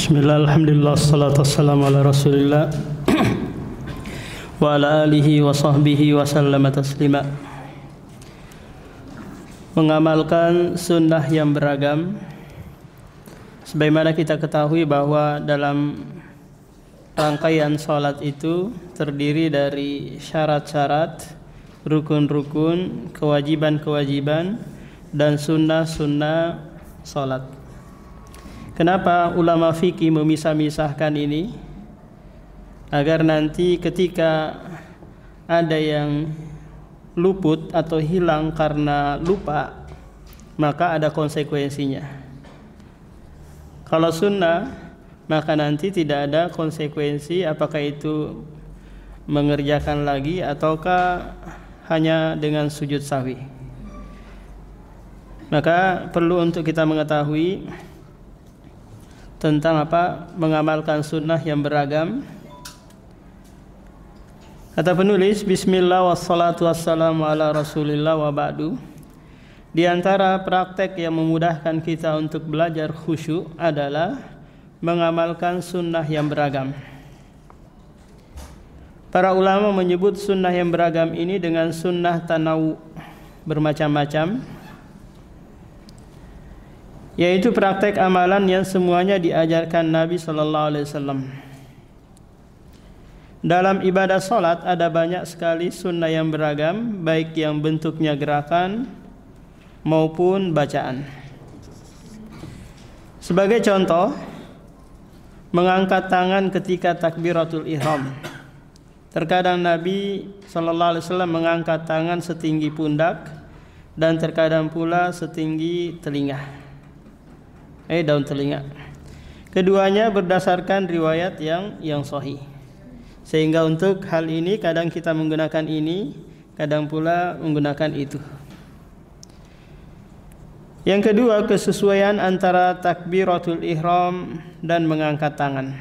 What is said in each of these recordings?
Bismillah, alhamdulillah, salatu wassalamu ala rasulillah wa ala alihi wa sahbihi wa sallama taslima. Mengamalkan sunnah yang beragam. Sebagaimana kita ketahui bahwa dalam rangkaian sholat itu terdiri dari syarat-syarat, rukun-rukun, kewajiban-kewajiban, dan sunnah-sunnah sholat. Kenapa ulama fikih memisah-misahkan ini? Agar nanti ketika ada yang luput atau hilang karena lupa, maka ada konsekuensinya. Kalau sunnah, maka nanti tidak ada konsekuensi, apakah itu mengerjakan lagi ataukah hanya dengan sujud sahwi. Maka perlu untuk kita mengetahui tentang mengamalkan sunnah yang beragam. Kata penulis, Bismillah wassalatu wassalamu ala rasulillah wa ba'du. Di antara praktek yang memudahkan kita untuk belajar khusyuk adalah mengamalkan sunnah yang beragam. Para ulama menyebut sunnah yang beragam ini dengan sunnah tanawu, bermacam-macam, yaitu praktek amalan yang semuanya diajarkan Nabi SAW. Dalam ibadah salat ada banyak sekali sunnah yang beragam, baik yang bentuknya gerakan maupun bacaan. Sebagai contoh, mengangkat tangan ketika takbiratul ihram. Terkadang Nabi SAW mengangkat tangan setinggi pundak dan terkadang pula setinggi telinga. Daun telinga. Keduanya berdasarkan riwayat yang sahih. Sehingga untuk hal ini kadang kita menggunakan ini, kadang pula menggunakan itu. Yang kedua, kesesuaian antara takbiratul ihram dan mengangkat tangan.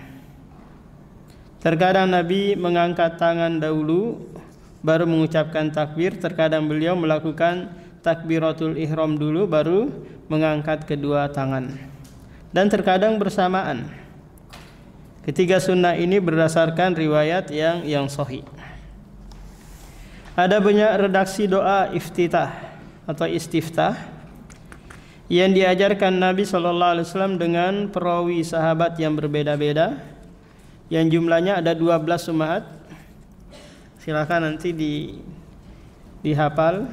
Terkadang Nabi mengangkat tangan dahulu baru mengucapkan takbir, terkadang beliau melakukan takbiratul ihram dulu baru mengangkat kedua tangan. Dan terkadang bersamaan. Ketiga sunnah ini berdasarkan riwayat yang sahih. Ada banyak redaksi doa iftitah atau istiftah yang diajarkan Nabi SAW dengan perawi sahabat yang berbeda-beda, yang jumlahnya ada 12 umat. Silakan nanti dihafal,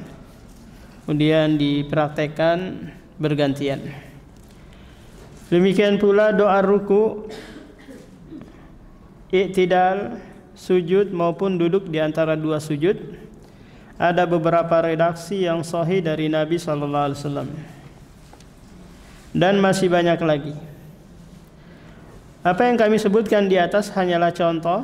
kemudian dipraktekkan bergantian. Demikian pula doa ruku, i'tidal, sujud maupun duduk di antara dua sujud. Ada beberapa redaksi yang sahih dari Nabi SAW. Dan masih banyak lagi. Apa yang kami sebutkan di atas hanyalah contoh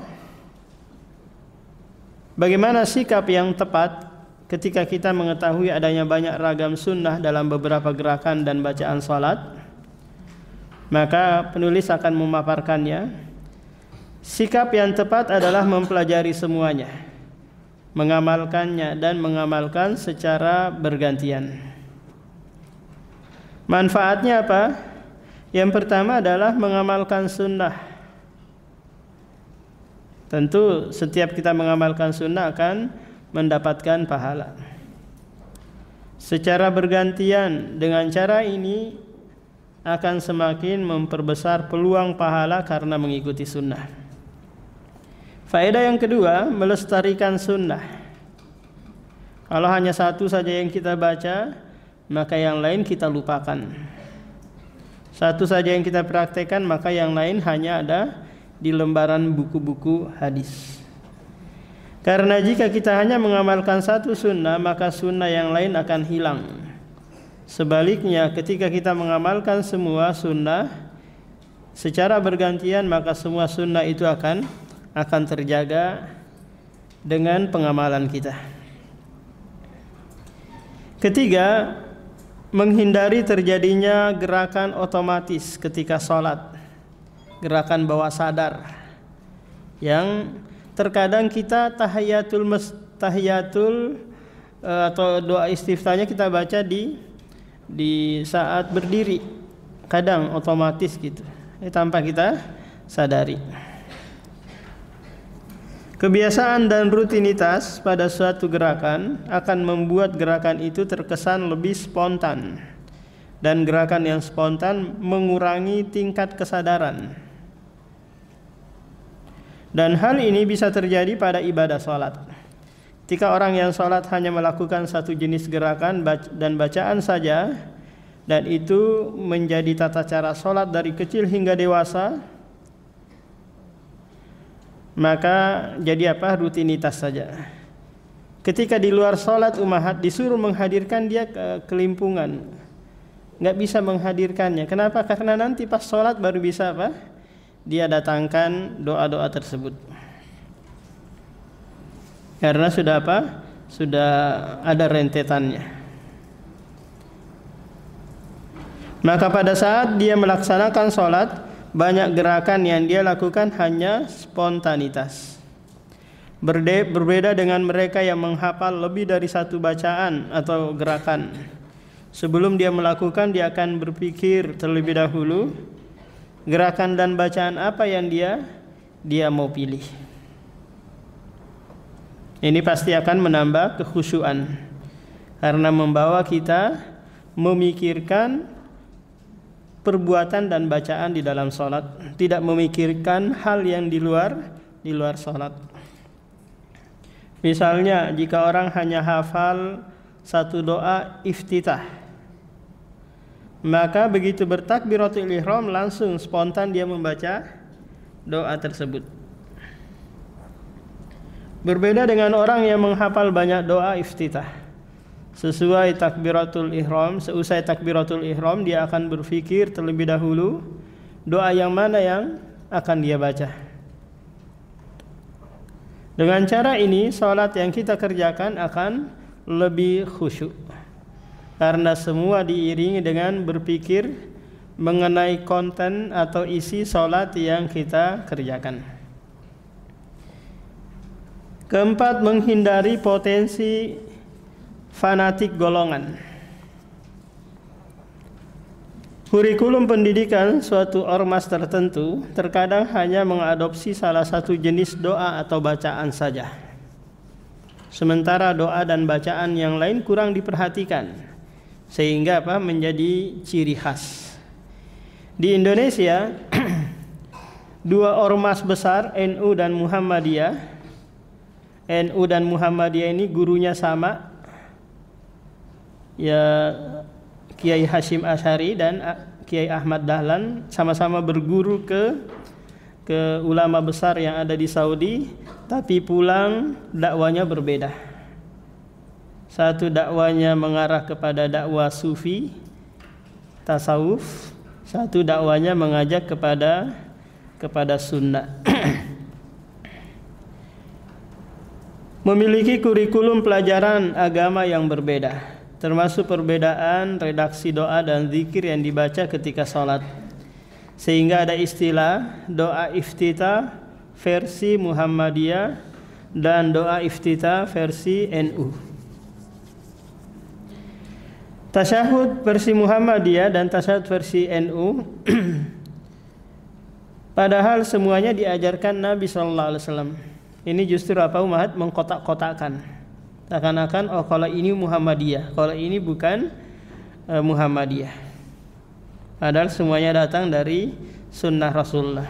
bagaimana sikap yang tepat ketika kita mengetahui adanya banyak ragam sunnah dalam beberapa gerakan dan bacaan salat. Maka penulis akan memaparkannya. Sikap yang tepat adalah mempelajari semuanya, mengamalkannya dan mengamalkan secara bergantian. Manfaatnya apa? Yang pertama adalah mengamalkan sunnah. Tentu setiap kita mengamalkan sunnah akan mendapatkan pahala. Secara bergantian, dengan cara ini akan semakin memperbesar peluang pahala karena mengikuti sunnah. Faedah yang kedua, melestarikan sunnah. Kalau hanya satu saja yang kita baca, maka yang lain kita lupakan. Satu saja yang kita praktekkan, maka yang lain hanya ada di lembaran buku-buku hadis. Karena jika kita hanya mengamalkan satu sunnah, maka sunnah yang lain akan hilang. Sebaliknya, ketika kita mengamalkan semua sunnah secara bergantian, maka semua sunnah itu akan terjaga dengan pengamalan kita. Ketiga, menghindari terjadinya gerakan otomatis ketika sholat, gerakan bawah sadar, yang terkadang kita tahiyatul atau doa istiftahnya kita baca di saat berdiri, kadang otomatis gitu. tanpa kita sadari. Kebiasaan dan rutinitas pada suatu gerakan akan membuat gerakan itu terkesan lebih spontan, dan gerakan yang spontan mengurangi tingkat kesadaran. Dan hal ini bisa terjadi pada ibadah sholat. Jika orang yang sholat hanya melakukan satu jenis gerakan dan bacaan saja, dan itu menjadi tata cara sholat dari kecil hingga dewasa, maka jadi rutinitas saja. Ketika di luar sholat umahat disuruh menghadirkan, dia kelimpungan, nggak bisa menghadirkannya. Kenapa? Karena nanti pas sholat baru bisa dia datangkan doa-doa tersebut. Karena sudah sudah ada rentetannya. Maka pada saat dia melaksanakan sholat, banyak gerakan yang dia lakukan hanya spontanitas. Berbeda dengan mereka yang menghafal lebih dari satu bacaan atau gerakan. Sebelum dia melakukan, dia akan berpikir terlebih dahulu gerakan dan bacaan apa yang dia mau pilih. Ini pasti akan menambah kekhusyuan, karena membawa kita memikirkan perbuatan dan bacaan di dalam sholat, tidak memikirkan hal yang di luar sholat. Misalnya jika orang hanya hafal satu doa iftitah, maka begitu bertakbiratul ihram langsung spontan dia membaca doa tersebut. Berbeda dengan orang yang menghafal banyak doa iftitah. Sesuai takbiratul ihram, seusai takbiratul ihram dia akan berpikir terlebih dahulu doa yang mana yang akan dia baca. Dengan cara ini salat yang kita kerjakan akan lebih khusyuk, karena semua diiringi dengan berpikir mengenai konten atau isi salat yang kita kerjakan. Keempat, menghindari potensi fanatik golongan. Kurikulum pendidikan suatu ormas tertentu terkadang hanya mengadopsi salah satu jenis doa atau bacaan saja, sementara doa dan bacaan yang lain kurang diperhatikan, sehingga menjadi ciri khas. Di Indonesia dua ormas besar, NU dan Muhammadiyah. NU dan Muhammadiyah ini gurunya sama, ya Kiai Hashim Asy'ari dan Kiai Ahmad Dahlan, sama-sama berguru ke ulama besar yang ada di Saudi, tapi pulang dakwanya berbeda. Satu dakwanya mengarah kepada dakwah sufi, tasawuf, satu dakwanya mengajak kepada sunnah. Memiliki kurikulum pelajaran agama yang berbeda, termasuk perbedaan redaksi doa dan zikir yang dibaca ketika sholat, sehingga ada istilah doa iftitah versi Muhammadiyah dan doa iftitah versi NU. Tasyahud versi Muhammadiyah dan tasyahud versi NU padahal semuanya diajarkan Nabi SAW. Ini justru umat mengkotak-kotakkan, seakan-akan kalau ini Muhammadiyah, kalau ini bukan Muhammadiyah. Padahal semuanya datang dari sunnah Rasulullah.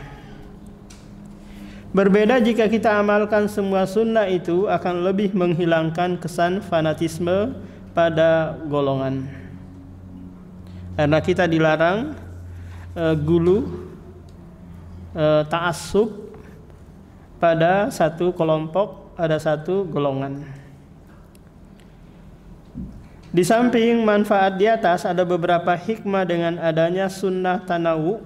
Berbeda jika kita amalkan semua sunnah, itu akan lebih menghilangkan kesan fanatisme pada golongan. Karena kita dilarang gulu, ta'assub pada satu kelompok, ada satu golongan. Di samping manfaat di atas, ada beberapa hikmah dengan adanya sunnah tanawu.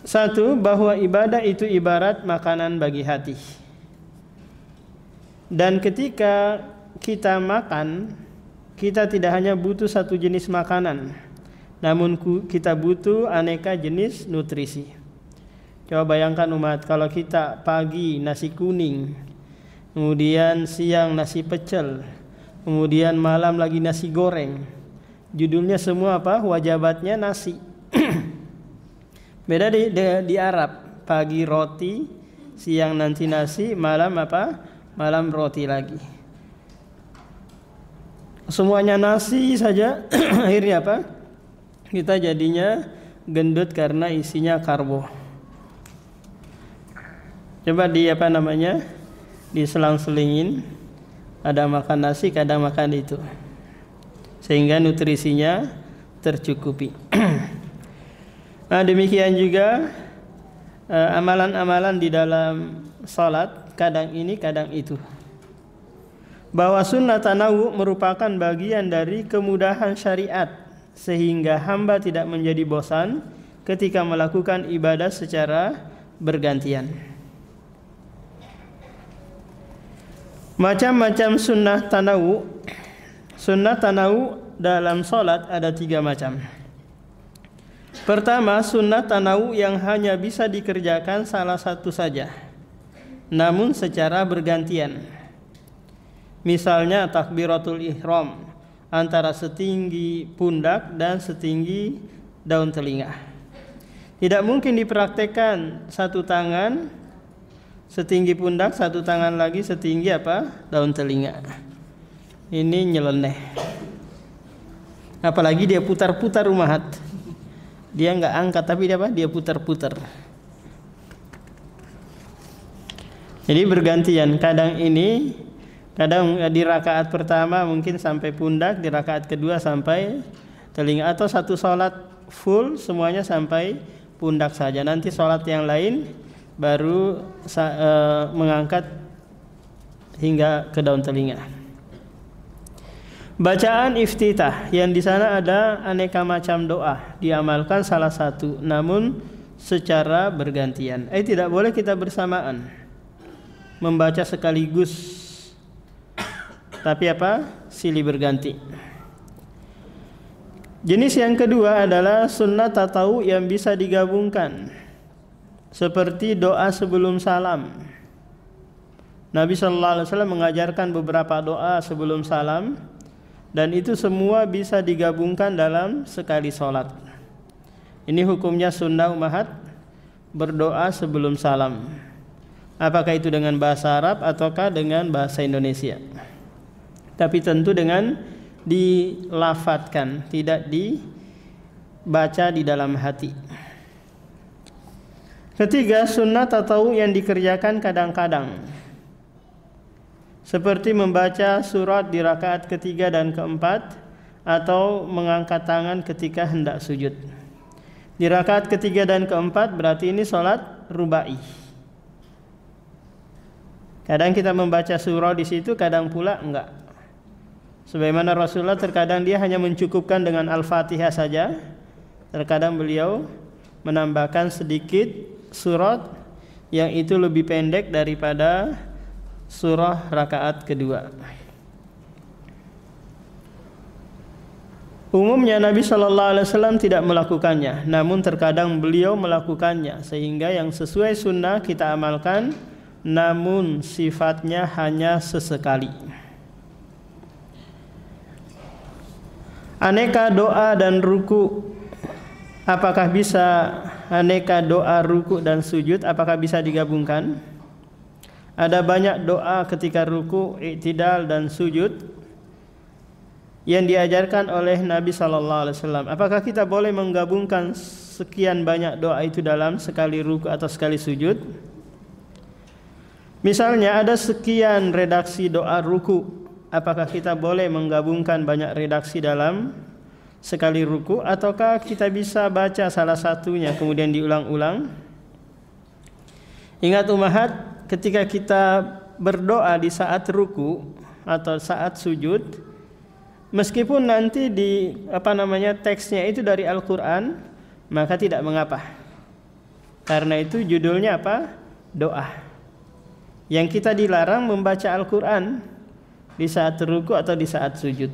Satu, bahwa ibadah itu ibarat makanan bagi hati. Dan ketika kita makan, kita tidak hanya butuh satu jenis makanan, namun kita butuh aneka jenis nutrisi. Coba bayangkan umat, kalau kita pagi nasi kuning, kemudian siang nasi pecel, kemudian malam lagi nasi goreng, judulnya semua wajabatnya nasi. Beda di Arab, pagi roti, siang nanti nasi, malam apa? Malam roti lagi. Semuanya nasi saja akhirnya apa? Kita jadinya gendut karena isinya karbo. Coba diselang-selingin, ada makan nasi, kadang makan itu, sehingga nutrisinya tercukupi. Nah, demikian juga amalan-amalan di dalam salat, kadang ini kadang itu. Bahwa sunnah tanawu merupakan bagian dari kemudahan syariat, sehingga hamba tidak menjadi bosan ketika melakukan ibadah secara bergantian. Macam-macam sunnah tanawu. Sunnah tanawu dalam salat ada 3 macam. Pertama, sunnah tanawu yang hanya bisa dikerjakan salah satu saja, namun secara bergantian. Misalnya takbiratul ihram, antara setinggi pundak dan setinggi daun telinga. Tidak mungkin dipraktekkan satu tangan setinggi pundak, satu tangan lagi setinggi apa? Daun telinga. Ini nyeleneh. Apalagi dia putar-putar umahat. Dia nggak angkat tapi dia putar-putar. Jadi bergantian. Kadang di rakaat pertama mungkin sampai pundak, di rakaat kedua sampai telinga, atau satu sholat full semuanya sampai pundak saja. Nanti sholat yang lain baru mengangkat hingga ke daun telinga. Bacaan iftitah yang di sana ada aneka macam doa, diamalkan salah satu namun secara bergantian. Tidak boleh kita bersamaan membaca sekaligus, tapi silih berganti. Jenis yang kedua adalah sunnah tatawu yang bisa digabungkan, seperti doa sebelum salam. Nabi sallallahu alaihi wasallam mengajarkan beberapa doa sebelum salam, dan itu semua bisa digabungkan dalam sekali sholat. Ini hukumnya sunnah umahat, berdoa sebelum salam. Apakah itu dengan bahasa Arab ataukah dengan bahasa Indonesia? Tapi tentu dengan dilafatkan, tidak dibaca di dalam hati. Ketiga, sunnah tatawu yang dikerjakan kadang-kadang, seperti membaca surat di rakaat ketiga dan keempat, atau mengangkat tangan ketika hendak sujud. Di rakaat ketiga dan keempat berarti ini sholat rubai. Kadang kita membaca surah di situ, kadang pula enggak. Sebagaimana Rasulullah terkadang dia hanya mencukupkan dengan Al-Fatihah saja, terkadang beliau menambahkan sedikit surat yang itu lebih pendek daripada surah rakaat kedua. Umumnya Nabi sallallahu alaihi wasallam tidak melakukannya, namun terkadang beliau melakukannya, sehingga yang sesuai sunnah kita amalkan, namun sifatnya hanya sesekali. Aneka doa dan ruku, apakah bisa aneka doa, ruku dan sujud, apakah bisa digabungkan? Ada banyak doa ketika ruku, i'tidal dan sujud yang diajarkan oleh Nabi sallallahu alaihi wasallam. Apakah kita boleh menggabungkan sekian banyak doa itu dalam sekali ruku atau sekali sujud? Misalnya ada sekian redaksi doa ruku, apakah kita boleh menggabungkan banyak redaksi dalam sekali ruku, ataukah kita bisa baca salah satunya kemudian diulang-ulang? Ingat umahat, ketika kita berdoa di saat ruku atau saat sujud, meskipun nanti teksnya itu dari Al-Qur'an, maka tidak mengapa. Karena itu judulnya doa. Yang kita dilarang membaca Al-Qur'an di saat ruku atau di saat sujud.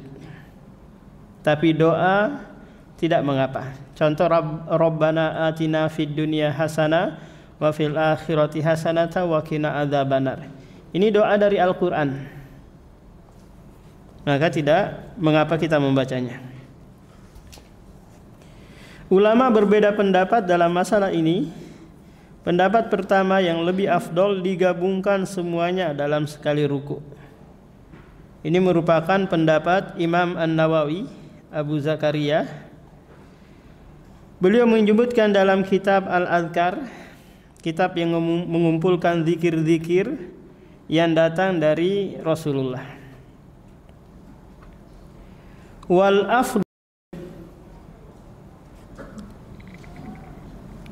Tapi doa tidak mengapa. Contoh Rabbana atina fid dunya hasanah wa fil akhirati hasanata wa qina adzabannar. Ini doa dari Al-Qur'an. Maka tidak mengapa kita membacanya. Ulama berbeda pendapat dalam masalah ini. Pendapat pertama yang lebih afdol digabungkan semuanya dalam sekali ruku. Ini merupakan pendapat Imam An-Nawawi, Abu Zakaria. Beliau menyebutkan dalam kitab Al-Adhkar, kitab yang mengumpulkan zikir-zikir yang datang dari Rasulullah. Wal afdal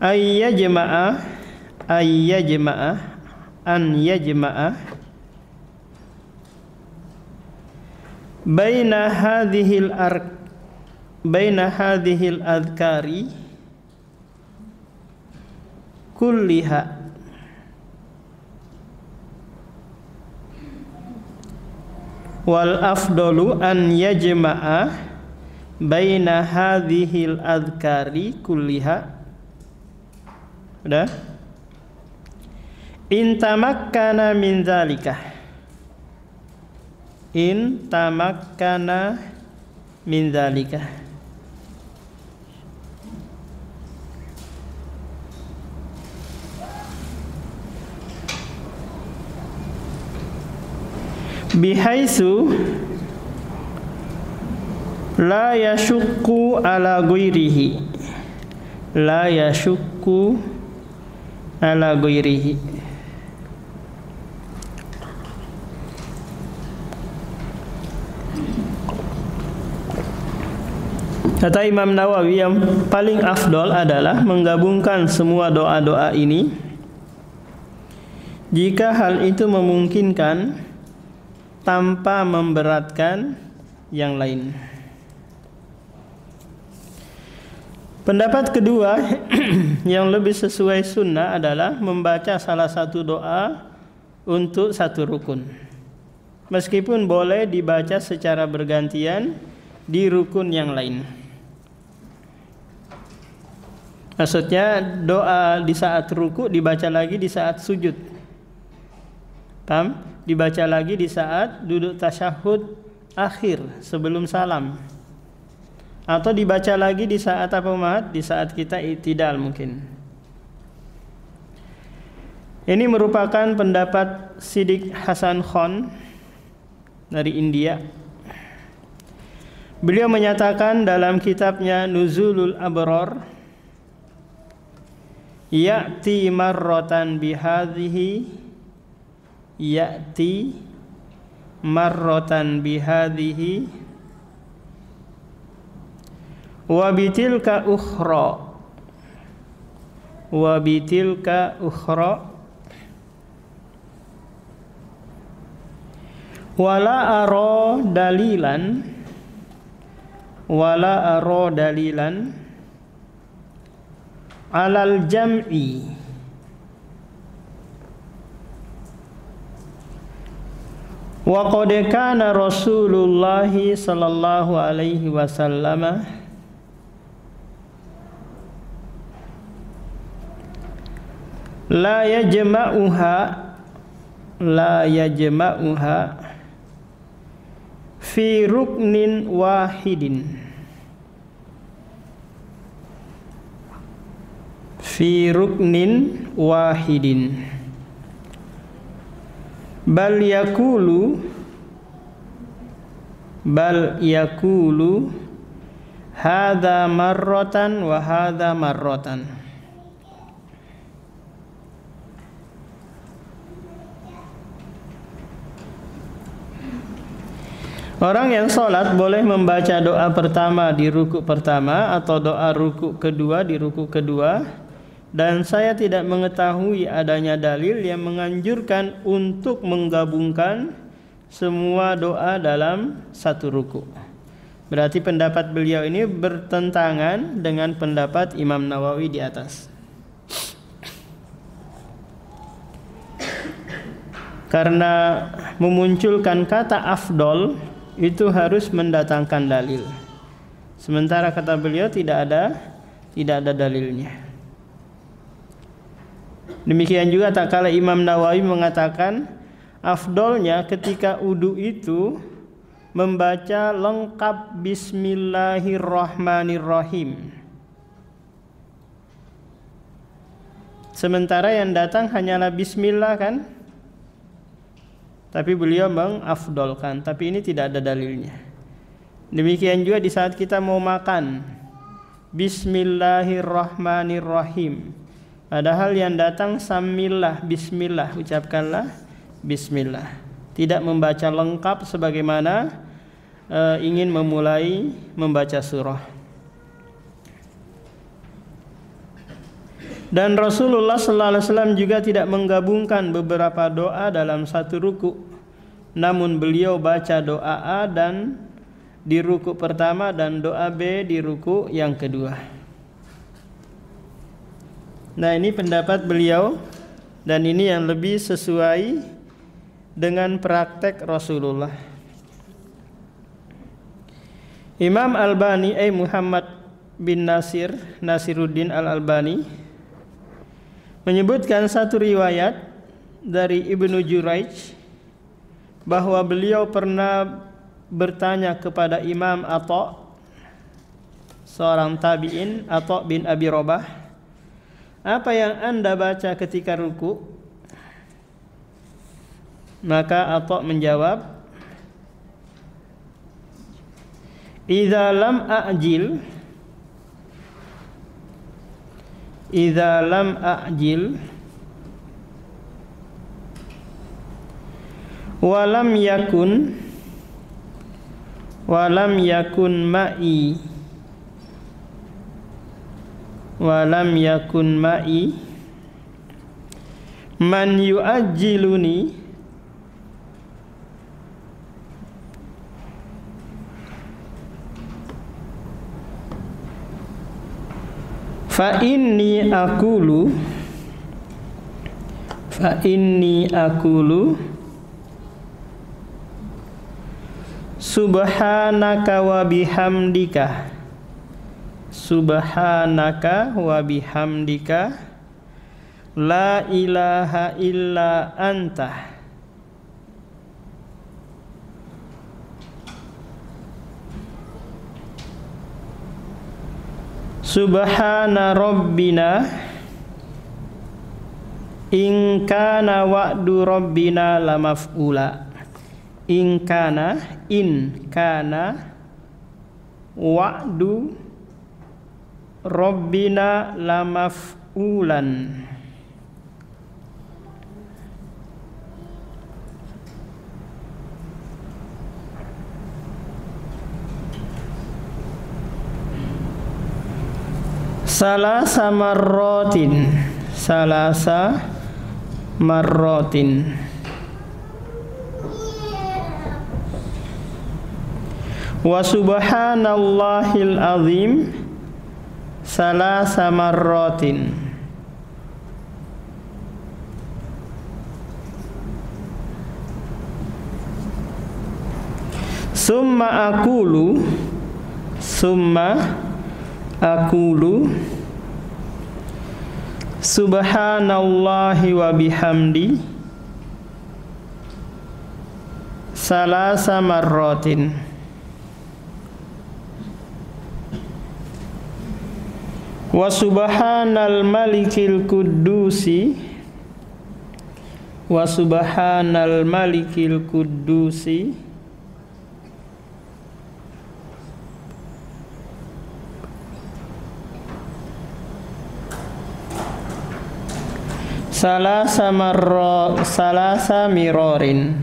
an yajma'a baina hadhil adhkari kulliha wal afdalu an yajma'a baina hadhil adhkari kulliha. Udah? In tamakkana min dzalika. In tamakkana min dzalika. Bihaitsu la yashukku ala ghairihi. La yashukku ala ghairihi. Kata Imam Nawawi, yang paling afdol adalah menggabungkan semua doa-doa ini jika hal itu memungkinkan tanpa memberatkan yang lain. Pendapat kedua yang lebih sesuai sunnah adalah membaca salah satu doa untuk satu rukun. Meskipun boleh dibaca secara bergantian di rukun yang lain. Maksudnya doa di saat ruku dibaca lagi di saat sujud. Paham? Dibaca lagi di saat duduk tasyahud akhir sebelum salam. Atau dibaca lagi di saat apa Muhammad? Di saat kita i'tidal mungkin. Ini merupakan pendapat Siddiq Hasan Khan dari India. Beliau menyatakan dalam kitabnya Nuzulul Abrar, ya'ti marratan bihadhihi, ya'ti marratan bihadhihi wa bitilka ukhra wala ara dalilan alal jam'i wa qad kana Rasulullah sallallahu alaihi wasallam la yajma'uha fi ruknin wahidin bal yakulu hadza marratan wa hadza marratan. Orang yang sholat boleh membaca doa pertama di ruku pertama atau doa ruku kedua di ruku kedua, dan saya tidak mengetahui adanya dalil yang menganjurkan untuk menggabungkan semua doa dalam satu ruku. Berarti pendapat beliau ini bertentangan dengan pendapat Imam Nawawi di atas. Karena memunculkan kata afdol itu harus mendatangkan dalil. Sementara kata beliau tidak ada dalilnya. Demikian juga tak kala Imam Nawawi mengatakan afdolnya ketika wudu itu membaca lengkap Bismillahirrahmanirrahim. Sementara yang datang hanyalah bismillah kan? Tapi beliau mengafdolkan. Tapi ini tidak ada dalilnya. Demikian juga di saat kita mau makan, bismillahirrahmanirrahim. Padahal yang datang samillah, bismillah, ucapkanlah bismillah. Tidak membaca lengkap sebagaimana ingin memulai membaca surah. Dan Rasulullah sallallahu alaihi wasallam juga tidak menggabungkan beberapa doa dalam satu ruku. Namun beliau baca doa A dan di ruku pertama dan doa B di ruku yang kedua. Nah, ini pendapat beliau dan ini yang lebih sesuai dengan praktek Rasulullah. Imam Albani Muhammad bin Nasiruddin Al-Albani menyebutkan satu riwayat dari Ibnu Juraij bahwa beliau pernah bertanya kepada Imam Atha, seorang tabi'in, Atha bin Abi Rabah, apa yang Anda baca ketika ruku? Maka Atha menjawab, idza lam a'jil walam yakun ma'i man yu'ajjiluni fa inni aqulu subhanaka wa bihamdika la ilaha illa anta subhana rabbina in kana wa'du rabbina lamaf'ula. In kana wa'du rabbina lamaf'ulan. Salasa marratin wa subhanallahil azim salasa marratin. Summa aqulu subhanallahi wa bihamdi salasa marratin. Wa subhanal malikil qudusi salasa mirorin.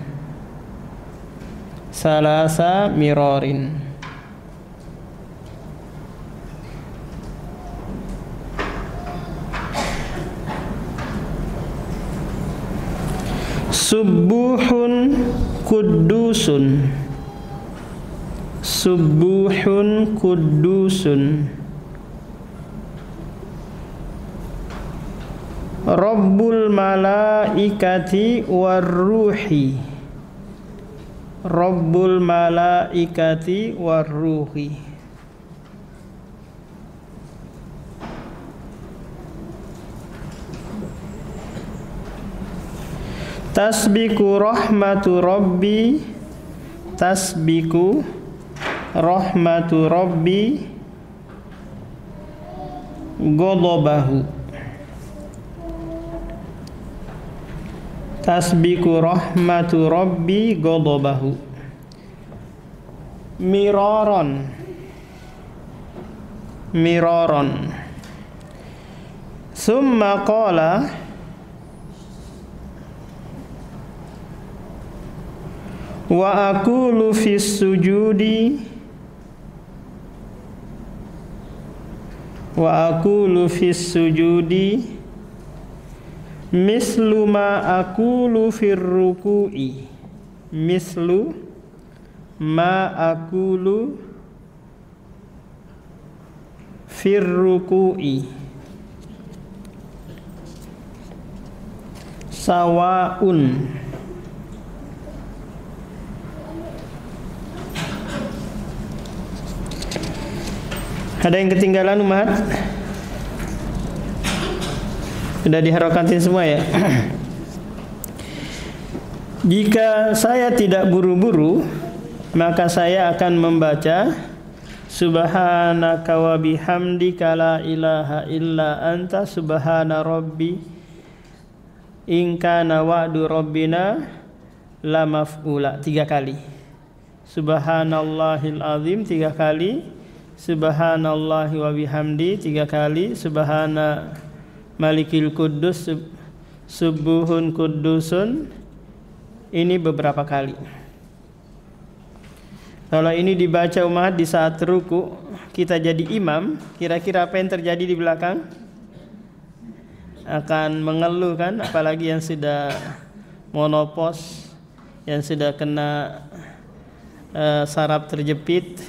Subuhun kudusun Rabbul malaikati warruhi tasbiku rahmatu rabbi ghadabahu. tasbiku rahmatu rabbi ghadabahu. Miraron, miraron. Summa qala wa aqulu fis sujudi wa aqulu fis sujudi mislu ma aqulu fir ruku'i, mislu ma aqulu fir ruku'i, sawaun. Ada yang ketinggalan umat? Sudah diharokatin semua ya? Jika saya tidak buru-buru, maka saya akan membaca subhanaka wa bihamdika la ilaha illa anta subhana rabbi in kana wa'du rabbina la maf'ula 3 kali. Subhanallahil azim 3 kali, subhanallahi wa bihamdi 3 kali, subhana malikil quddus subuhun kuddusun, ini beberapa kali. Kalau ini dibaca umat di saat ruku, kita jadi imam, kira-kira apa yang terjadi di belakang? Akan mengeluh kan, apalagi yang sudah monopos, yang sudah kena saraf terjepit,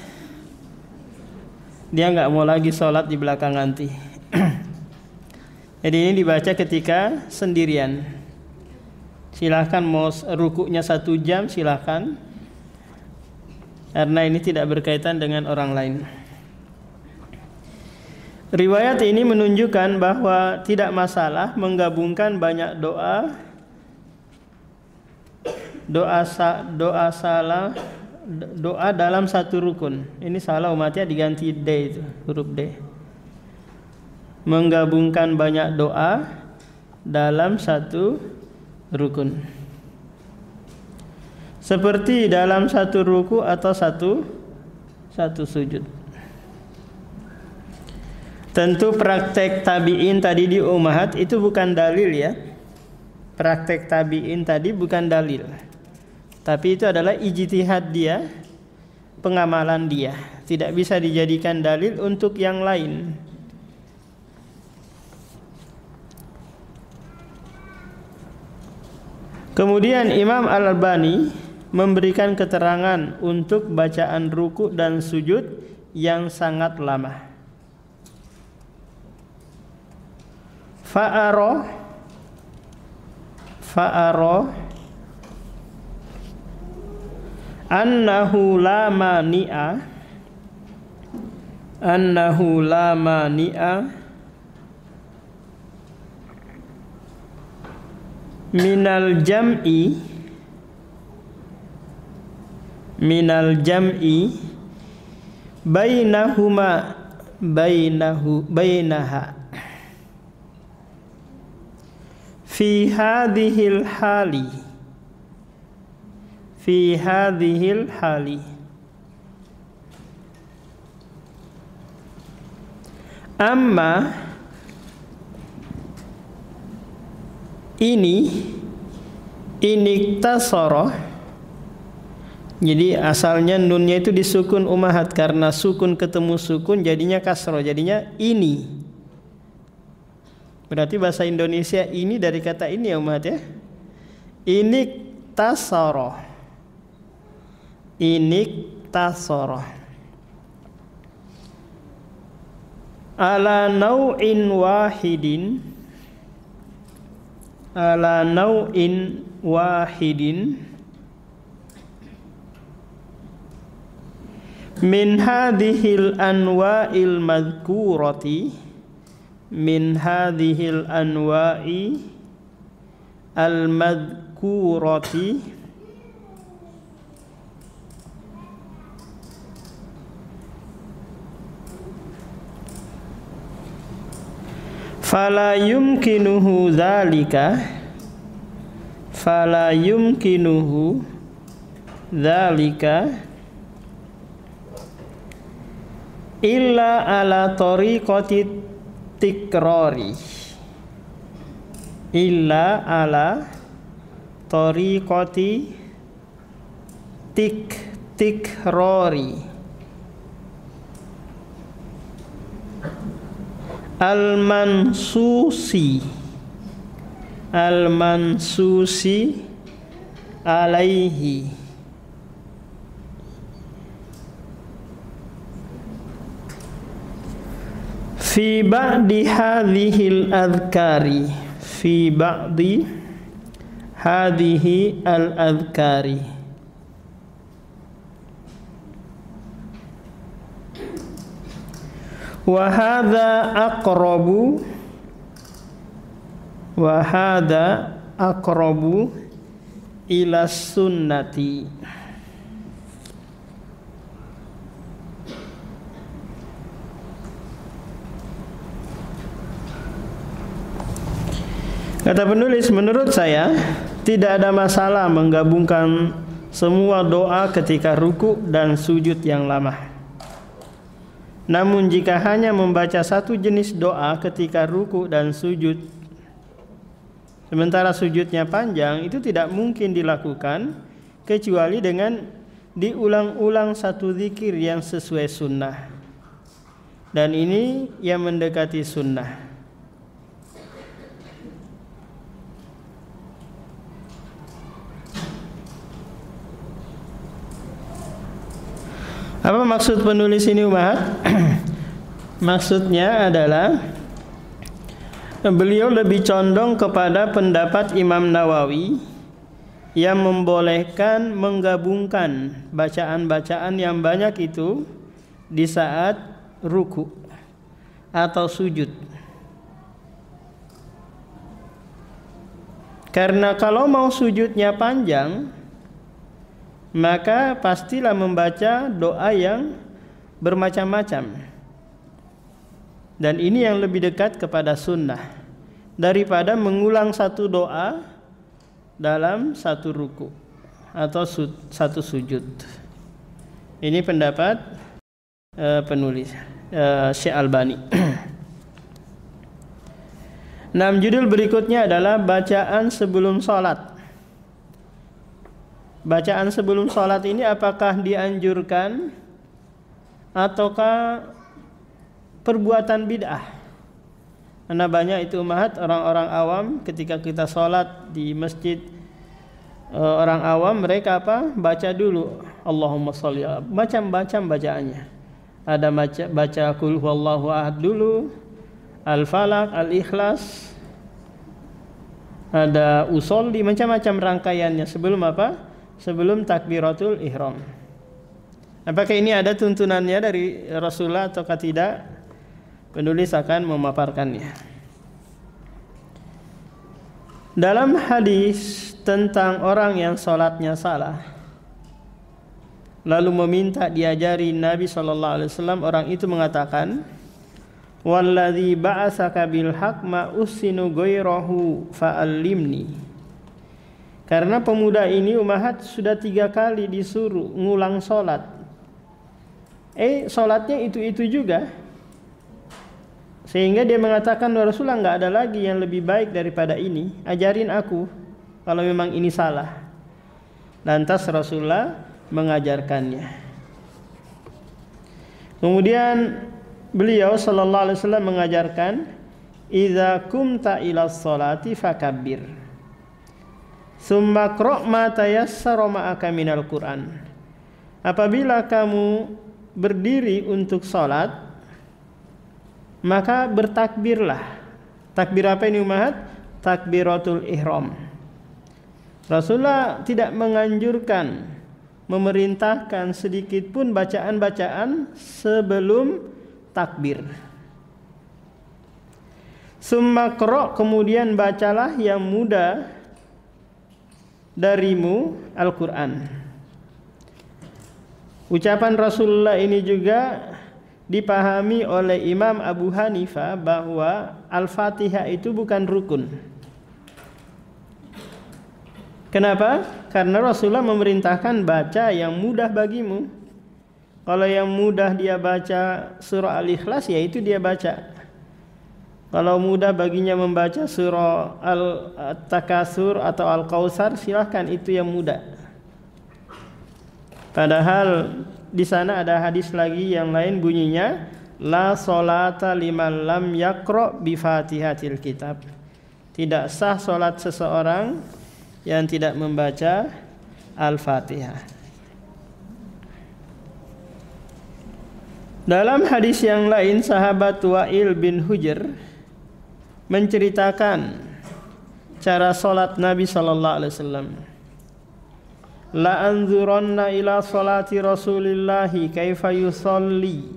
dia nggak mau lagi sholat di belakang nanti. Jadi ini dibaca ketika sendirian. Silahkan mau rukuknya 1 jam silahkan, karena ini tidak berkaitan dengan orang lain. Riwayat ini menunjukkan bahwa tidak masalah menggabungkan banyak doa dalam satu rukun. Ini salah umatnya, diganti D itu, huruf D. Menggabungkan banyak doa dalam satu rukun. Seperti dalam satu ruku atau satu sujud. Tentu praktek tabi'in tadi di ummahat itu bukan dalil ya. Praktek tabi'in tadi bukan dalil. Tapi itu adalah ijtihad dia, pengamalan dia. Tidak bisa dijadikan dalil untuk yang lain. Kemudian Imam Al-Albani memberikan keterangan untuk bacaan ruku dan sujud yang sangat lama. Fa'aro annahu la mani'a minal jam'i bainaha fi hadhil hali amma ini iktasara. Jadi asalnya nunnya itu disukun ummahat, karena sukun ketemu sukun jadinya kasroh, jadinya ini. Berarti bahasa Indonesia ini dari kata ini ya ummahat ya. Iktasara. Ala nau'in wahidin min hadhil anwa'il madhkurati, min hadhil anwa'i al madhkurati fala yumkinuhu dzalika fala yumkinuhu dzalika illa ala tariqati tikrari, illa ala tariqati tikrari al-mansusi alaihi fi ba'di hadhil adhkari, fi ba'di hadhihi al-adhkari. Wa hadha aqrabu ila sunnati. Kata penulis, menurut saya tidak ada masalah menggabungkan semua doa ketika ruku dan sujud yang lama. Namun jika hanya membaca satu jenis doa ketika ruku dan sujud, sementara sujudnya panjang, itu tidak mungkin dilakukan kecuali dengan diulang-ulang satu zikir yang sesuai sunnah. Dan ini yang mendekati sunnah. Apa maksud penulis ini, Umahat? Maksudnya adalah beliau lebih condong kepada pendapat Imam Nawawi yang membolehkan menggabungkan bacaan-bacaan yang banyak itu di saat ruku atau sujud. Karena kalau mau sujudnya panjang, maka pastilah membaca doa yang bermacam-macam. Dan ini yang lebih dekat kepada sunnah daripada mengulang satu doa dalam satu ruku atau satu sujud. Ini pendapat penulis Syekh Albani. Nah, judul berikutnya adalah bacaan sebelum sholat. Bacaan sebelum sholat ini apakah dianjurkan ataukah perbuatan bid'ah? Karena banyak itu umat orang-orang awam ketika kita sholat di masjid, orang awam mereka apa? Baca dulu Allahumma sholli, macam-macam bacaannya. Ada baca qul huwallahu ahad dulu, al-falaq, al-ikhlas, ada usolli, macam-macam rangkaiannya sebelum apa? Sebelum takbiratul ihram. Apakah ini ada tuntunannya dari Rasulullah atau tidak? Penulis akan memaparkannya. Dalam hadis tentang orang yang sholatnya salah, lalu meminta diajari Nabi SAW, orang itu mengatakan, "Walladzi ba'atsaka bil haqq ma usinu ghairahu fa'allimni." Karena pemuda ini umahat sudah 3 kali disuruh ngulang sholat. Sholatnya itu juga. Sehingga dia mengatakan, Rasulullah, enggak ada lagi yang lebih baik daripada ini. Ajarin aku kalau memang ini salah. Lantas Rasulullah mengajarkannya. Kemudian beliau sallallahu alaihi wasallam mengajarkan, "Idza kumta ila sholati fakabbir. Summa qra' ma tayassara ma'aka minal Qur'an." Apabila kamu berdiri untuk salat, maka bertakbirlah. Takbir apa ini umat? Takbiratul ihram. Rasulullah tidak menganjurkan, memerintahkan sedikit pun bacaan-bacaan sebelum takbir. Summa qra', kemudian bacalah yang mudah darimu Al-Quran. Ucapan Rasulullah ini juga dipahami oleh Imam Abu Hanifah bahwa Al-Fatihah itu bukan rukun. Kenapa? Karena Rasulullah memerintahkan baca yang mudah bagimu. Kalau yang mudah dia baca surah Al-Ikhlas, ya itu dia baca. Kalau mudah baginya membaca surah Al-Takasur atau Al-Kautsar, silahkan, itu yang mudah. Padahal di sana ada hadis lagi yang lain bunyinya, la sholata liman lam yaqra bi Fatihatil Kitab. Tidak sah solat seseorang yang tidak membaca Al-Fatihah. Dalam hadis yang lain, sahabat Wa'il bin Hujr menceritakan cara solat Nabi sallallahu alaihi wasallam. La anzuranna ila salati Rasulillahi kaifa yusalli.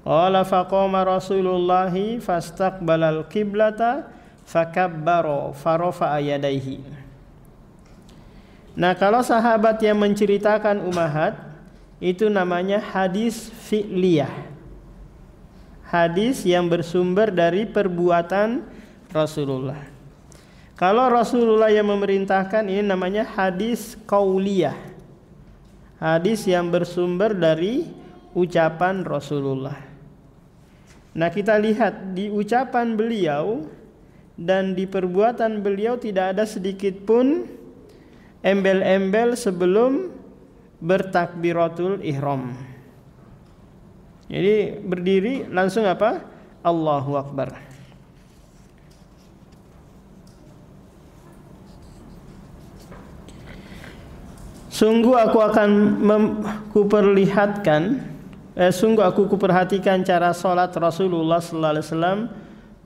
Qala faqama Rasulullahi fastaqbalal qiblata fakabbara farafa'a yadayhi. Nah, kalau sahabat yang menceritakan ummahat, itu namanya hadis fi'liyah. Hadis yang bersumber dari perbuatan Rasulullah. Kalau Rasulullah yang memerintahkan, ini namanya hadis qauliyah. Hadis yang bersumber dari ucapan Rasulullah. Nah, kita lihat di ucapan beliau dan di perbuatan beliau tidak ada sedikit pun embel-embel sebelum bertakbiratul ihram. Jadi berdiri langsung apa? Allahu Akbar. Sungguh aku kuperhatikan cara salat Rasulullah sallallahu alaihi wasallam.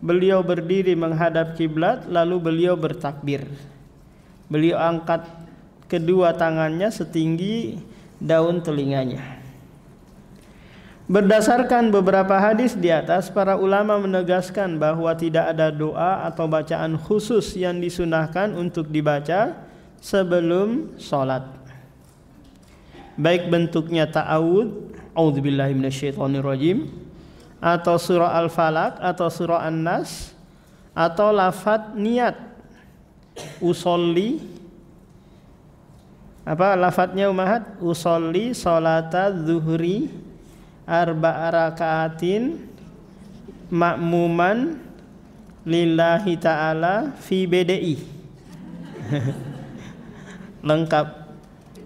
Beliau berdiri menghadap kiblat, lalu beliau bertakbir. Beliau angkat kedua tangannya setinggi daun telinganya. Berdasarkan beberapa hadis di atas, para ulama menegaskan bahwa tidak ada doa atau bacaan khusus yang disunahkan untuk dibaca sebelum sholat. Baik bentuknya ta'awud, a'udzubillahi minasyaitonirrajim, atau surah Al-Falaq atau surah An-Nas, atau lafadz niat usolli. Apa lafadznya ummahat? Usolli sholata zuhri arba'a raka'atin ma'muman lillahi ta'ala fi BDI. Lengkap,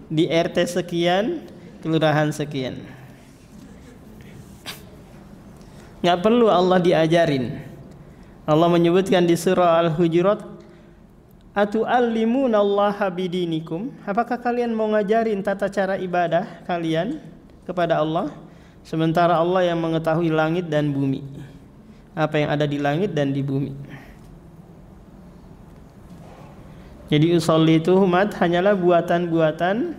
di RT sekian, kelurahan sekian. Nggak perlu Allah diajarin. Allah menyebutkan di surah Al-Hujurat, atu'allimunallaha bidinikum. Apakah kalian mau ngajarin tata cara ibadah kalian kepada Allah, sementara Allah yang mengetahui langit dan bumi, apa yang ada di langit dan di bumi. Jadi usolli itu umat hanyalah buatan-buatan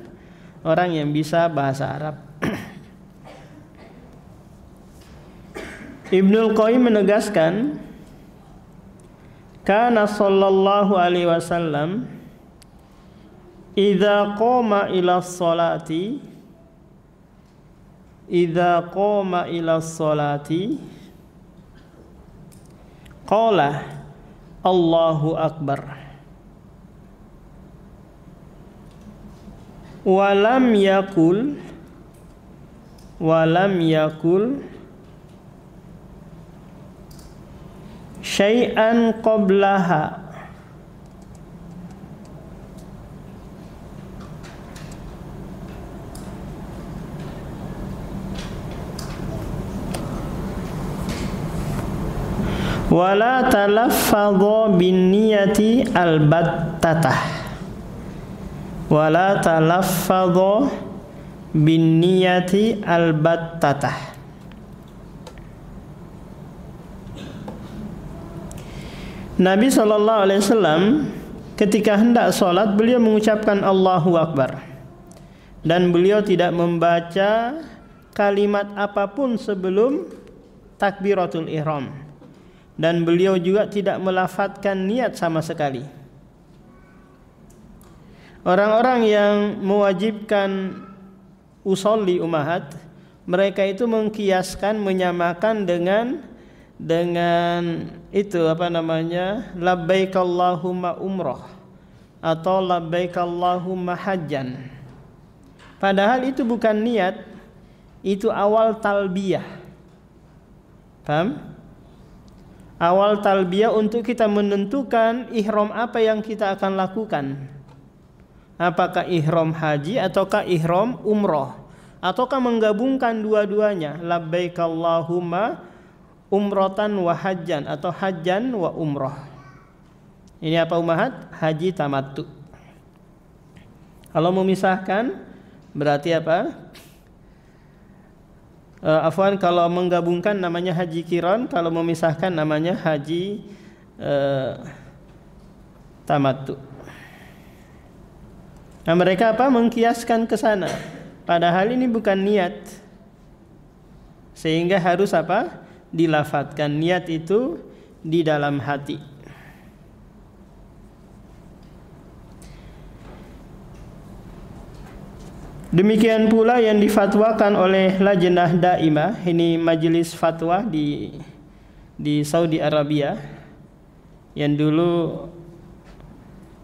orang yang bisa bahasa Arab. Ibnul Qayyim menegaskan, kana sallallahu alaihi wasallam idza qama ila sholati qala Allahu akbar walam yakul syai'an qablaha wala talaffadha bin niyati albattatah Nabi SAW ketika hendak sholat, beliau mengucapkan Allahu Akbar, dan beliau tidak membaca kalimat apapun sebelum takbiratul ihram, dan beliau juga tidak melafadzkan niat sama sekali. Orang-orang yang mewajibkan usolli ummahat, mereka itu mengkiaskan, menyamakan dengan itu labbaik Allahumma umrah. atau labbaik Allahumma hajjan. Padahal itu bukan niat, itu awal talbiyah. Paham? Awal talbiyah untuk kita menentukan ihram apa yang kita akan lakukan. Apakah ihram haji ataukah ihram umroh, ataukah menggabungkan dua-duanya, labbaik Allahumma umrotan wa hajjan atau hajjan wa umroh. Ini apa ummahat? Haji tamattu. Kalau memisahkan berarti apa? Afwan, kalau menggabungkan namanya haji qiran, kalau memisahkan namanya haji tamattu. Nah, mereka apa? Mengkiaskan ke sana. Padahal ini bukan niat. Sehingga harus apa? Dilafadzkan. Niat itu di dalam hati. Demikian pula yang difatwakan oleh Lajnah Daimah, ini majelis fatwa di Saudi Arabia, yang dulu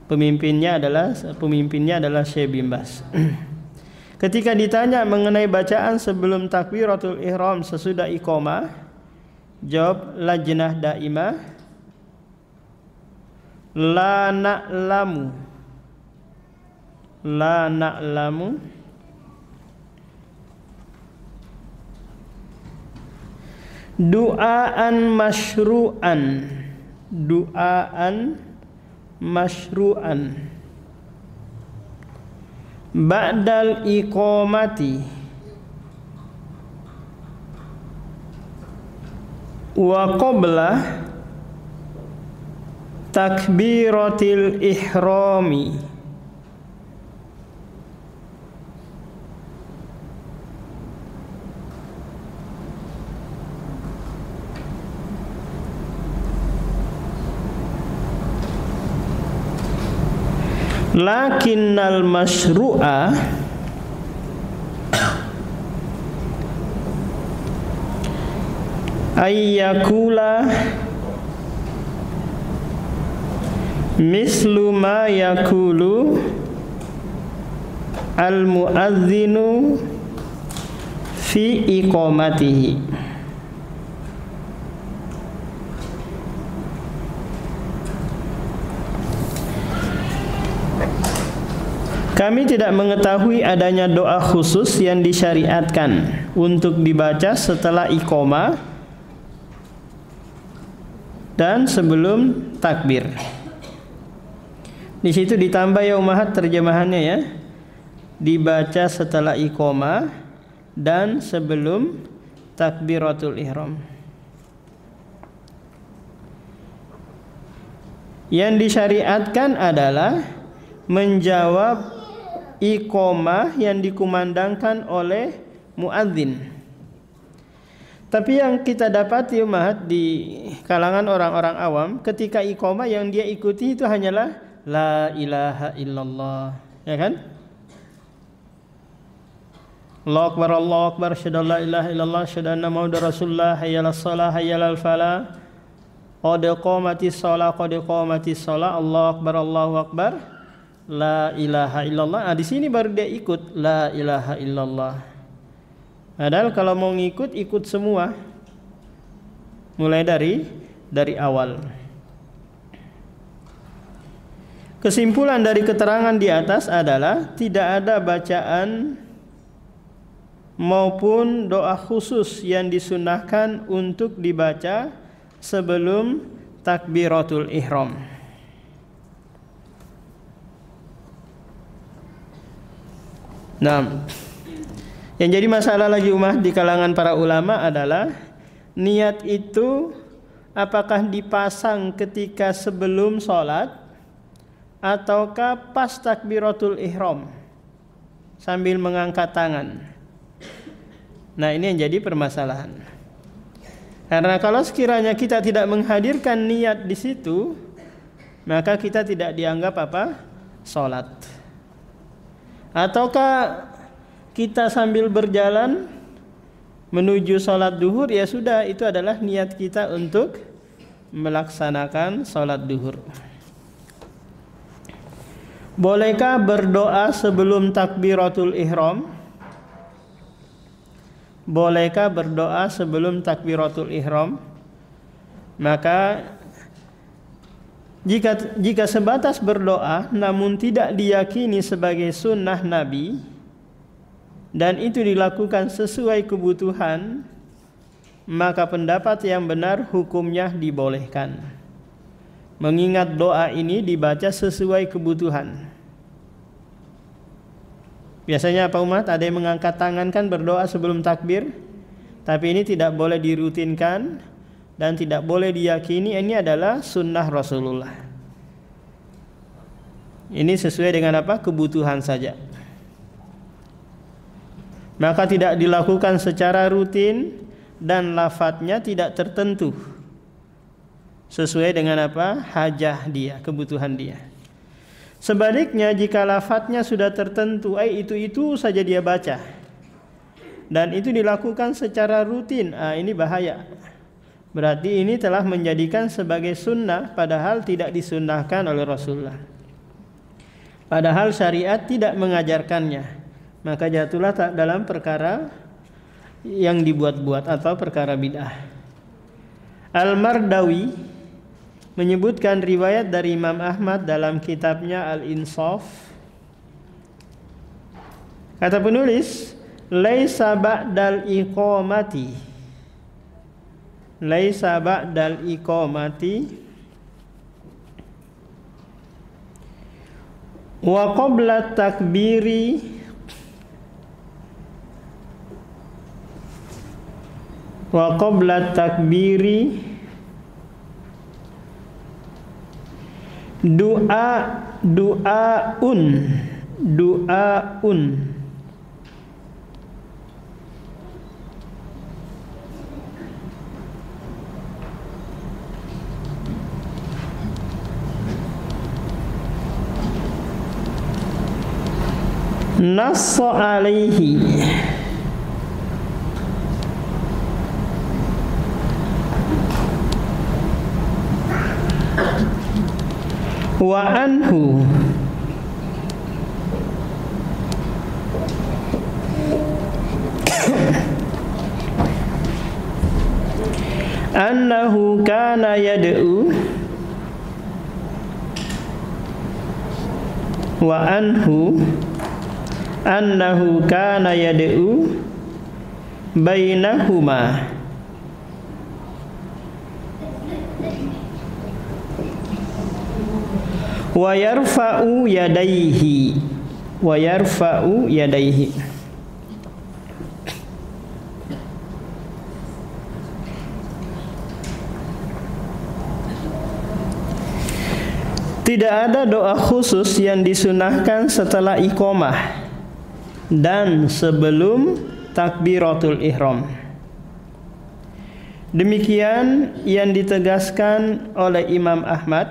pemimpinnya adalah Syekh bin Baz. Ketika ditanya mengenai bacaan sebelum takbiratul ihram sesudah iqamah, jawab Lajnah Daimah, la na'lamu du'aan masyru'an ba'dal iqamati wa qabla takbiratil ihrami. Lakinnal masyru'a ayyakula mislu ma yakulu al muadzinu fi iqamatihi. Kami tidak mengetahui adanya doa khusus yang disyariatkan untuk dibaca setelah iqamah dan sebelum takbir. Di situ ditambah ya ummahat terjemahannya ya. Dibaca setelah iqamah dan sebelum takbiratul ihram. Yang disyariatkan adalah menjawab iqamah yang dikumandangkan oleh muadzin. Tapi yang kita dapati ummahat di kalangan orang-orang awam, ketika iqamah yang dia ikuti itu hanyalah la ilaha illallah, ya kan? Allahu akbar, Allahu akbar, asyhadu an la ilaha illallah, asyhadu anna muhammadar rasulullah, hayyalas shalah, hayyalal falah, qad qamatis shalah, qad qamatis shalah, Allahu akbar, Allahu akbar, la ilaha illallah. Di sini baru dia ikut la ilaha illallah. Padahal kalau mau ngikut, ikut semua, mulai dari awal. Kesimpulan dari keterangan di atas adalah tidak ada bacaan maupun doa khusus yang disunnahkan untuk dibaca sebelum takbiratul ihram. Nah, yang jadi masalah lagi ummah di kalangan para ulama adalah niat itu apakah dipasang ketika sebelum sholat ataukah pas takbiratul ihram sambil mengangkat tangan. Nah, ini yang jadi permasalahan. Karena kalau sekiranya kita tidak menghadirkan niat di situ, maka kita tidak dianggap apa? Sholat. Ataukah kita sambil berjalan menuju sholat duhur, ya sudah, itu adalah niat kita untuk melaksanakan sholat duhur. Bolehkah berdoa sebelum takbiratul ihram? Bolehkah berdoa sebelum takbiratul ihram? Maka jika sebatas berdoa namun tidak diyakini sebagai sunnah Nabi dan itu dilakukan sesuai kebutuhan, maka pendapat yang benar hukumnya dibolehkan. Mengingat doa ini dibaca sesuai kebutuhan. Biasanya apa umat? Ada yang mengangkat tangan kan berdoa sebelum takbir, tapi ini tidak boleh dirutinkan dan tidak boleh diyakini ini adalah sunnah Rasulullah. Ini sesuai dengan apa? Kebutuhan saja. Maka tidak dilakukan secara rutin dan lafadznya tidak tertentu. Sesuai dengan apa? Hajah dia, kebutuhan dia. Sebaliknya jika lafadznya sudah tertentu, itu saja dia baca, dan itu dilakukan secara rutin, ini bahaya. Berarti ini telah menjadikan sebagai sunnah padahal tidak disunnahkan oleh Rasulullah. Padahal syariat tidak mengajarkannya. Maka jatuhlah dalam perkara yang dibuat-buat atau perkara bid'ah. Al-Mardawi menyebutkan riwayat dari Imam Ahmad dalam kitabnya Al-Insaf. Kata penulis, laisa ba'dal iqamati, laisa ba'dal iqamati wa qabla takbiri wa qabla takbiri du'aun nassa alaihi wa anhu annahu kana yad'u wa anhu annahu kana yad'u bainahuma wa yarfa'u yadayhi Tidak ada doa khusus yang disunahkan setelah iqamah dan sebelum takbiratul ihram. Demikian yang ditegaskan oleh Imam Ahmad,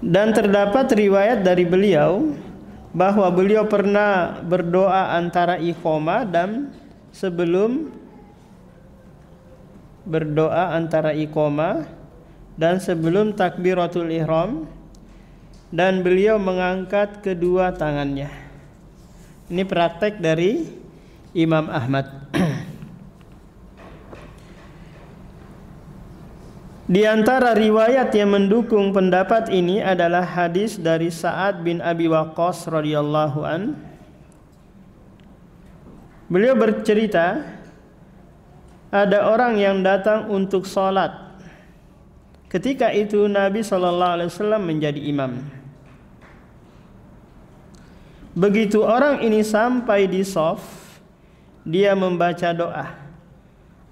dan terdapat riwayat dari beliau bahwa beliau pernah berdoa antara iqamah dan sebelum takbiratul ihram, dan beliau mengangkat kedua tangannya. Ini praktek dari Imam Ahmad. Di antara riwayat yang mendukung pendapat ini adalah hadis dari Sa'ad bin Abi Waqqas radhiyallahu an. Beliau bercerita, ada orang yang datang untuk sholat. Ketika itu Nabi SAW menjadi imam. Begitu orang ini sampai di shaf, dia membaca doa,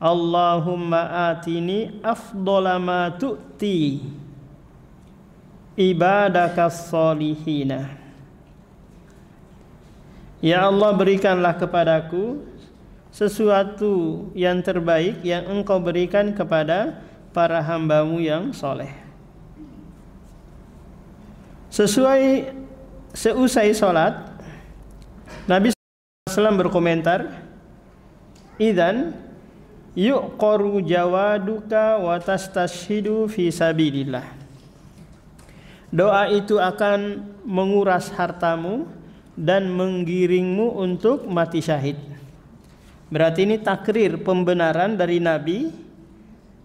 Allahumma atini afdhala ma tu'ti ibadakas solihina. Ya Allah, berikanlah kepadaku sesuatu yang terbaik yang engkau berikan kepada para hambamu yang soleh. Seusai sholat, Nabi SAW berkomentar, idzan yuqaru jawaduka wa tastashhidu fi sabilillah. Doa itu akan menguras hartamu dan menggiringmu untuk mati syahid. Berarti ini takrir, pembenaran dari Nabi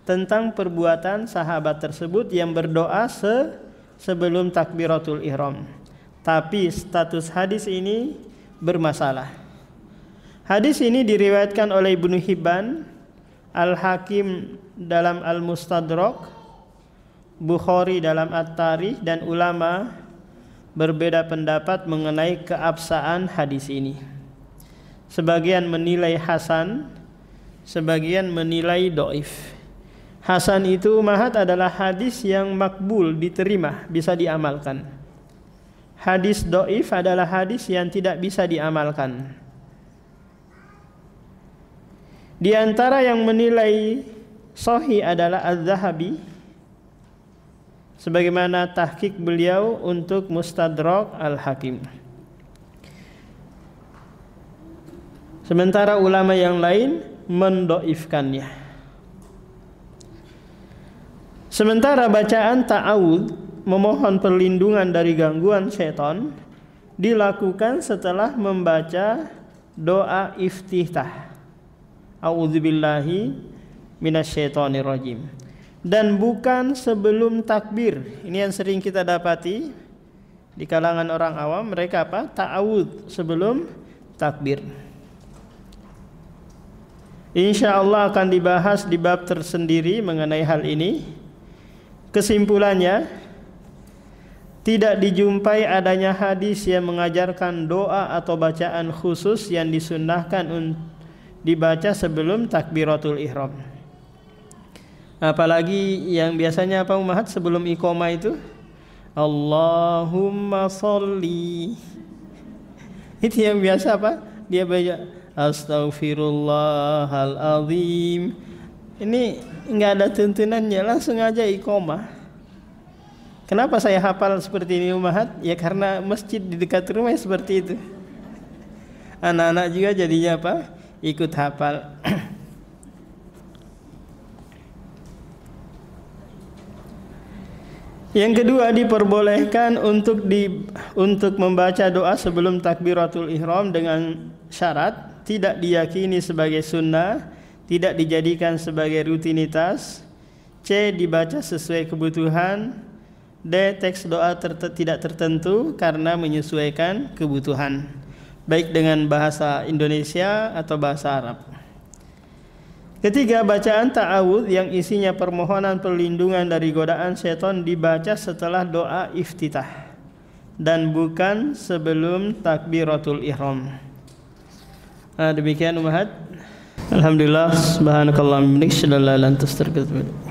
tentang perbuatan sahabat tersebut yang berdoa sebelum takbiratul ihram. Tapi status hadis ini bermasalah. Hadis ini diriwayatkan oleh Ibnu Hibban, Al-Hakim dalam Al-Mustadrak, Bukhari dalam At-Tarikh, dan ulama berbeda pendapat mengenai keabsahan hadis ini. Sebagian menilai hasan, sebagian menilai dhaif. Hasan itu Mahat adalah hadis yang makbul, diterima, bisa diamalkan. Hadis dhaif adalah hadis yang tidak bisa diamalkan. Di antara yang menilai sahih adalah Az-Zahabi, sebagaimana tahqiq beliau untuk Mustadrak Al-Hakim. Sementara ulama yang lain mendoifkannya. Sementara bacaan ta'awud, memohon perlindungan dari gangguan syaitan, dilakukan setelah membaca doa iftitah, a'udzubillahi minasyaitonirrajim, dan bukan sebelum takbir. Ini yang sering kita dapati di kalangan orang awam, mereka apa? Ta'awud sebelum takbir. Insya Allah akan dibahas di bab tersendiri mengenai hal ini. Kesimpulannya, tidak dijumpai adanya hadis yang mengajarkan doa atau bacaan khusus yang disunnahkan dibaca sebelum takbiratul ihram. Apalagi yang biasanya apa Umahat sebelum iqamah itu? Allahumma sholli. Itu yang biasa apa? Dia baca astaghfirullahalazim. Ini enggak ada tuntunannya, langsung aja iqamah. Kenapa saya hafal seperti ini Umahat? Ya karena masjid di dekat rumah seperti itu. Anak-anak juga jadinya apa? Ikut hafal. Yang kedua, diperbolehkan untuk membaca doa sebelum takbiratul ihram dengan syarat tidak diyakini sebagai sunnah, tidak dijadikan sebagai rutinitas, C. dibaca sesuai kebutuhan, D. teks doa tidak tertentu karena menyesuaikan kebutuhan, baik dengan bahasa Indonesia atau bahasa Arab. Ketiga, bacaan ta'awudz yang isinya permohonan perlindungan dari godaan setan dibaca setelah doa iftitah dan bukan sebelum takbiratul ihram. Demikian Umahat. Alhamdulillah, subhanakallahumma wa bihamdika, asyhadu an la ilaha illa anta, astaghfiruka wa atubu ilaik.